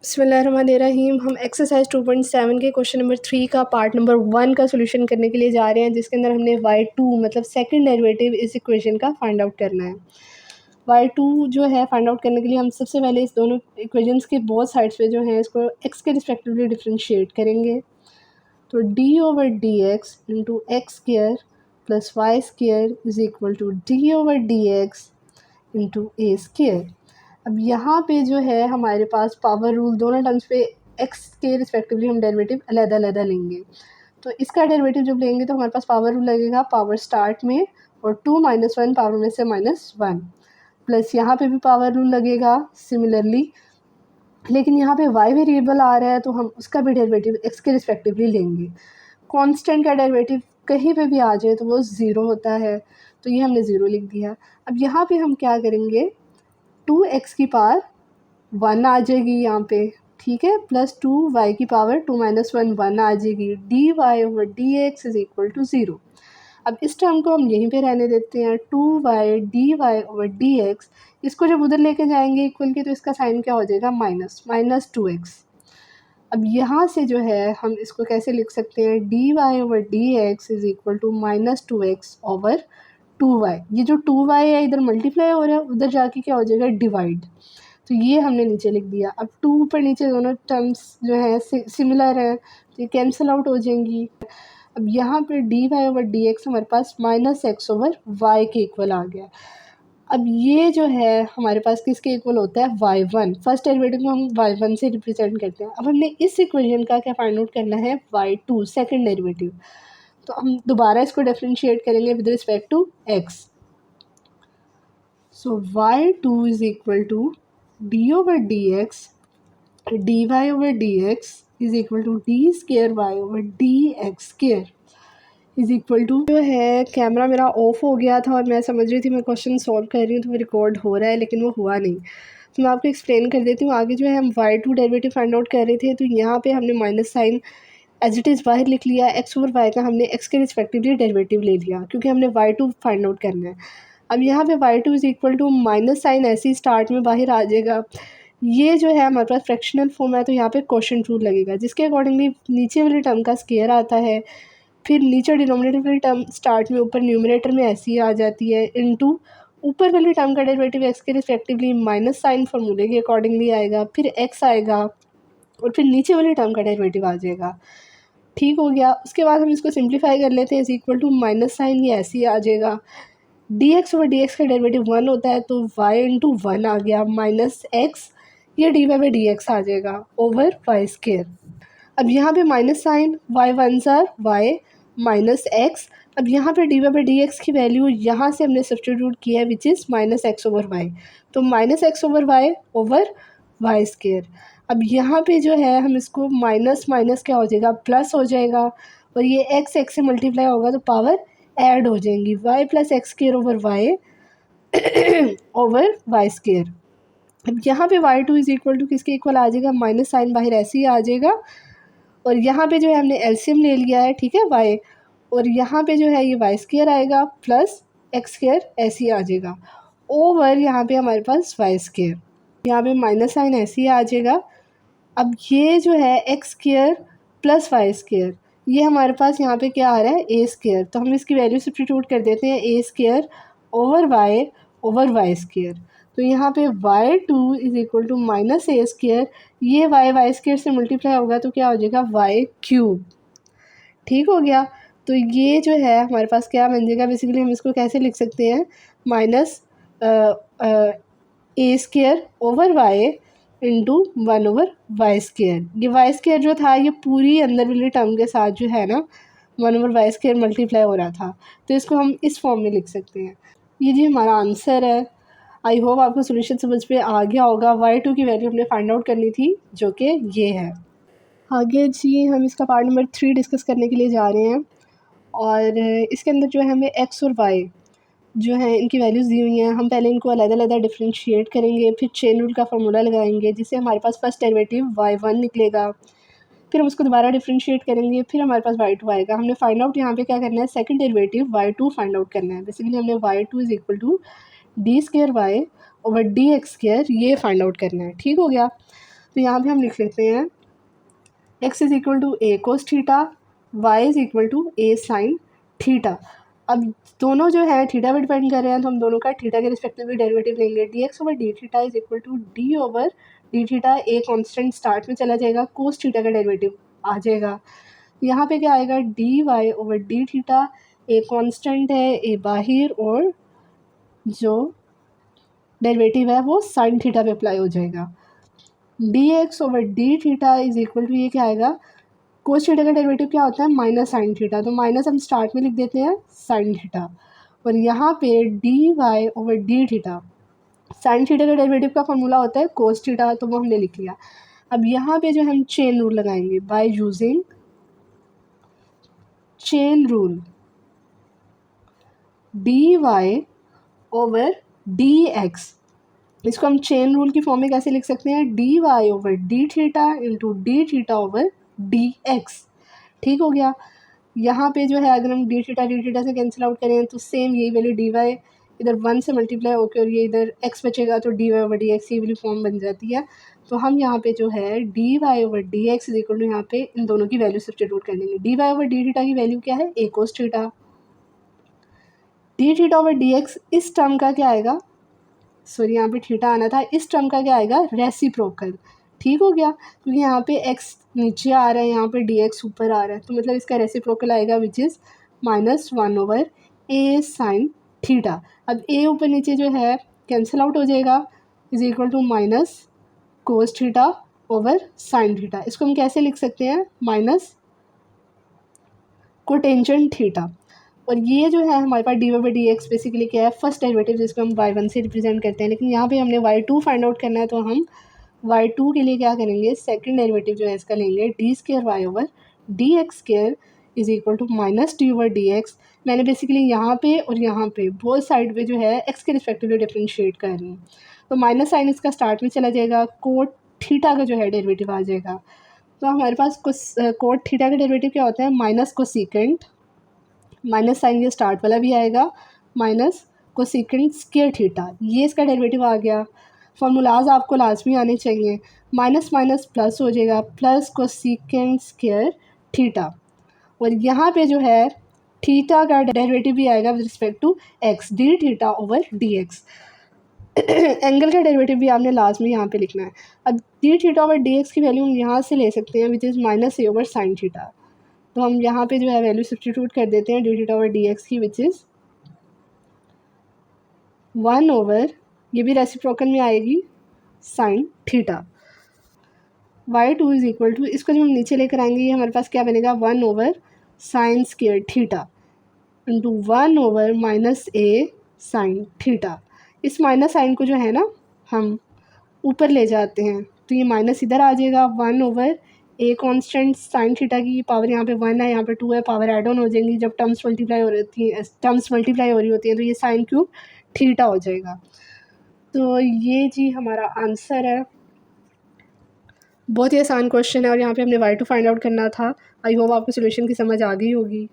बिस्मिल्लाहिर्रहमानिर्रहीम। हम एक्सरसाइज 2.7 के क्वेश्चन नंबर 3 का पार्ट नंबर 1 का सोल्यूशन करने के लिए जा रहे हैं, जिसके अंदर हमने y2 मतलब सेकंड डेरिवेटिव इस इक्वेशन का फाइंड आउट करना है। y2 जो है फाइंड आउट करने के लिए हम सबसे पहले इस दोनों इक्वेशंस के बोथ साइड्स पे जो है इसको x के रिस्पेक्टिवली डिफ्रेंशिएट करेंगे। तो d/dx into x square plus y square is equal to d/dx into a square. अब यहाँ पे जो है हमारे पास पावर रूल दोनों टर्म्स पे x के रिस्पेक्टिवली हम डेरिवेटिव अलग-अलग लेंगे। तो इसका डेरिवेटिव जब लेंगे तो हमारे पास पावर रूल लगेगा पावर स्टार्ट में और 2 - 1 पावर में से -1 प्लस यहाँ पे भी पावर रूल लगेगा सिमिलरली। लेकिन यहाँ पे y वेरिएबल आ रहा है तो हम उसका भी डेरिवेटिव x के रिस्पेक्टिवली लेंगे। कांस्टेंट का डेरिवेटिव कहीं पे भी आ जाए तो वो 0 होता है, तो ये हमने 0 लिख दिया। अब यहाँ पे हम क्या करेंगे, 2x की पावर 1 आ जाएगी यहाँ पे, ठीक है, प्लस 2y की पावर 2 - 1 आ जाएगी। dy/dx is equal to 0। अब इस टर्म को हम यहीं पे रहने देते हैं, 2y dy/dx। इसको जब उधर लेके जाएंगे इक्वल के तो इसका साइन क्या हो जाएगा, -2x। अब यहाँ से जो है हम इसको कैसे लिख सकते हैं, dy/dx is equal to -2x/2y। ये जो 2y है इधर मल्टीप्लाई हो रहा है, उधर जाके क्या हो जाएगा, डिवाइड। तो ये हमने नीचे लिख दिया। अब 2 ऊपर नीचे दोनों टर्म्स जो है सिमिलर है तो ये कैंसिल आउट हो जाएंगी। अब यहाँ पे dy/dx हमारे पास -x/y के इक्वल आ गया। अब ये जो है हमारे पास किसके इक्वल होता है, y1। फर्स्ट डेरिवेटिव को हम y1 से रिप्रेजेंट करते हैं। अब हमने इस इक्वेशन का क्या फाइंड आउट करना है, y2 सेकंड डेरिवेटिव। तो हम दोबारा इसको डिफरेंशिएट करेंगे with respect to x। So y2 is equal to d/dx dy/dx is equal to d²y/dx² is equal to जो है, कैमरा मेरा ऑफ हो गया था और मैं समझ रही थी मैं क्वेश्चन सॉल्व कर रही हूँ तो वो रिकॉर्ड हो रहा है, लेकिन वो हुआ नहीं। तो मैं आपको एक्सप्लेन कर देती हूँ। आगे जो है हम y2 डेरिवेटिव फाइंड आउट कर रहे थे, तो यहाँ पे हमने minus sine as it is बाहर लिख लिया। x/y का हमने x के रिस्पेक्टिवली डेरिवेटिव ले लिया क्योंकि हमने y2 फाइंड आउट करना है। अब यहाँ पे y2 is equal to minus sine ऐसे ही स्टार्ट में बाहर आ जाएगा। ये जो है हमारे पास फ्रैक्शनल फॉर्म है तो यहाँ पे क्वोशंट रूल लगेगा, जिसके अकॉर्डिंगली नीचे वाले टर्म का स्क्वायर आता है, फिर नीचे डिनोमिनेटर वाली टर्म स्टार्ट में ऊपर न्यूमरेटर में ऐसी आ जाती है, इनटू ऊपर वाली टर्म का डेरिवेटिव x के रिस्पेक्टिवली माइनस साइन फॉर्मूले के अकॉर्डिंगली आएगा, फिर x आएगा और फिर नीचे वाली टर्म का डेरिवेटिव आ जाएगा। ठीक हो गया। उसके बाद हम इसको सिंप्लीफाई कर लेते हैं, is equal to minus sine ये ऐसे ही आ जाएगा। dx/dx का डेरिवेटिव 1 होता है तो y इंटू 1 आ गया, माइनस x ये dy/dx आ जाएगा ओवर y²। अब यहाँ पे minus sine y1 y minus x. अब यहाँ पे dy/dx की वैल्यू यहाँ से हमने सब्स्टिट्यूट किया है विच इज़ -x/y, तो -x/y ओवर y²। अब यहाँ पे जो है हम इसको माइनस माइनस क्या हो जाएगा, प्लस हो जाएगा, और ये x से मल्टीप्लाई होगा तो पावर ऐड हो जाएंगी, y + x² over y over y²। अब यहाँ पे y2 इज इक्वल टू किसके इक्वल आ जाएगा, माइनस साइन बाहर ऐसे ही आ जाएगा, और यहाँ पे जो है हमने एलसीएम ले लिया है, ठीक है, y, और यहाँ पे जो है ये y² आएगा प्लस x² ऐसे ही आ जाएगा ओवर यहाँ पे हमारे पास y²। यहाँ पे माइनस साइन ऐसे ही आ जाएगा। अब ये जो है x² प्लस y², ये हमारे पास यहाँ पे क्या आ रहा है, a², तो हम इसकी वैल्यू सब्स्टिट्यूट कर देते हैं, a² over y over y²। तो यहाँ पे y2 is equal to -a², ये y² से मल्टीप्लाई होगा तो क्या हो जाएगा, y³। ठीक हो गया। तो ये जो है हमारे पास क्या बन जाएगा, बेसिकली हम इसको कैसे लिख सकते हैं, minus a² over y into 1 over y²। ये y² जो था ये पूरी अंदर वाली टर्म के साथ जो है ना 1 ओवर y² मल्टीप्लाई हो रहा था, तो इसको हम इस फॉर्म में लिख सकते हैं। ये जी हमारा आंसर है। आई होप आपको सोल्यूशन समझ में आ गया होगा। y2 की वैल्यू हमने फाइंड आउट करनी थी जो कि ये है। आगे जी हम इसका पार्ट नंबर 3 डिस्कस करने के लिए जा रहे हैं, और इसके अंदर जो है हमें x और y जो है इनकी वैल्यूज़ दी हुई हैं। हम पहले इनको अलग-अलग डिफरेंशिएट करेंगे, फिर चेन रूल का फार्मूला लगाएंगे जिससे हमारे पास फर्स्ट डेरिवेटिव y1 निकलेगा, फिर हम उसको दोबारा डिफरेंशिएट करेंगे, फिर हमारे पास y2 आएगा। हमने फाइंड आउट यहाँ पे क्या करना है, second derivative y2 find out करना है। बेसिकली हमने y2 is equal to d² y over dx² ये फाइंड आउट करना है। ठीक हो गया। तो यहाँ पे हम लिख लेते हैं x is equal to a cos theta, y is equal to a sine theta. अब दोनों जो है थीटा पे डिपेंड कर रहे हैं, तो हम दोनों का थीटा के रिस्पेक्टिवली डेरिवेटिव लेंगे। dx over d theta is equal to d over d theta, a constant start में चला जाएगा, कोस थीटा का डेरिवेटिव आ जाएगा। यहाँ पे क्या आएगा, d y over d theta, a constant है, ए बाहिर, और जो डेरिवेटिव है वो साइन थीटा पे अप्लाई हो जाएगा। D x over d theta is equal to, ये क्या आएगा, कोस थीटा का डेरिवेटिव क्या होता है, माइनस साइन थीटा, तो माइनस हम स्टार्ट में लिख देते हैं साइन थीटा। और यहाँ पे d y over d theta, sine theta का डेरिवेटिव का फॉर्मूला होता है कोस थीटा, तो वो हमने लिख लिया। अब यहाँ पे जो हम चेन रूल लगाएंगे, by using chain rule, d y over d x, इसको हम चेन रूल की फॉर्म में कैसे लिख सकते हैं, d y over d theta into d theta over d x. ठीक हो गया। यहाँ पे जो है अगर हम डी थीटा से कैंसिल आउट करें तो सेम यही वैल्यू डी वाई इधर 1 से मल्टीप्लाई होकर और ये इधर x बचेगा, तो d y over d x ये वाली फॉर्म बन जाती है। तो हम यहाँ पे जो है d y over d x is equal to, यहाँ पे इन दोनों की वैल्यू सब्स्टिट्यूट कर लेंगे। D y over d theta की वैल्यू क्या है, a cos theta. D theta over d x, इस टर्म का क्या आएगा, सॉरी यहाँ पे थीटा आना था, इस टर्म का क्या आएगा, रेसिप्रोकल। ठीक हो गया, क्योंकि यहाँ पे x नीचे आ रहा है, यहाँ पे dx ऊपर आ रहा है, तो मतलब इसका रेसिप्रोकल आएगा which is -1 over a sign theta. अब a ऊपर नीचे जो है कैंसिल आउट हो जाएगा, is equal to minus cos theta over sine theta. इसको हम कैसे लिख सकते हैं, माइनस कोटेंजेंट थीटा। और ये जो है हमारे पास d y by d x basically क्या है, फर्स्ट डेरिवेटिव जिसको हम y1 से रिप्रेजेंट करते हैं, लेकिन यहाँ पे हमने y2 फाइंड आउट करना है, तो हम y2 के लिए क्या करेंगे, सेकंड डेरिवेटिव जो है इसका लेंगे, d square y over d x square is equal to minus d over d x. मैंने बेसिकली यहाँ पे और यहाँ पे बोथ साइड पे जो है एक्स के रिस्पेक्टिवली डिफ्रेंशिएट कर रही हूँ, तो माइनस साइन इसका स्टार्ट में चला जाएगा, कोट थीटा का जो है डेरिवेटिव आ जाएगा। तो हमारे पास कोट थीटा का डेरिवेटिव क्या होता है, माइनस कोसेकेंट, माइनस साइन ये स्टार्ट वाला भी आएगा, माइनस कोसेकेंट स्क्वायर थीटा, ये इसका डेरिवेटिव आ गया। फॉर्मूलाज आपको लाजमी आने चाहिए, माइनस माइनस प्लस हो जाएगा, प्लस कोसेकेंट स्क्वायर थीटा। और यहाँ पे जो है थीटा का डेरिवेटिव भी आएगा with respect to x, d theta over d x. Angle का डेरिवेटिव भी आपने लास्ट में यहाँ पे लिखना है। अब d theta over d x की वैल्यू हम यहाँ से ले सकते हैं which is minus a over sine theta, तो हम यहाँ पे जो है वैल्यू सब्स्टिट्यूट कर देते हैं D theta over d x की, विच इज़ 1 ओवर, ये भी रेसिप्रोकल में आएगी, sine theta. y2 is equal to, इसको जब हम नीचे लेकर आएंगे ये हमारे पास क्या बनेगा, 1 over sine square theta into 1 over minus a sine theta. इस माइनस साइन को जो है ना हम ऊपर ले जाते हैं, तो ये माइनस इधर आ जाएगा, 1 over a constant sine theta की पावर यहाँ पे 1 है, यहाँ पे 2 है, पावर ऐड ऑन हो जाएंगी जब टर्म्स मल्टीप्लाई हो रही होती हैं, तो ये साइन क्यूब थीटा हो जाएगा। तो ये जी हमारा आंसर है। बहुत ही आसान क्वेश्चन है और यहाँ पे हमने y2 फाइंड आउट करना था। आई होप आपको सोल्यूशन की समझ आ गई होगी।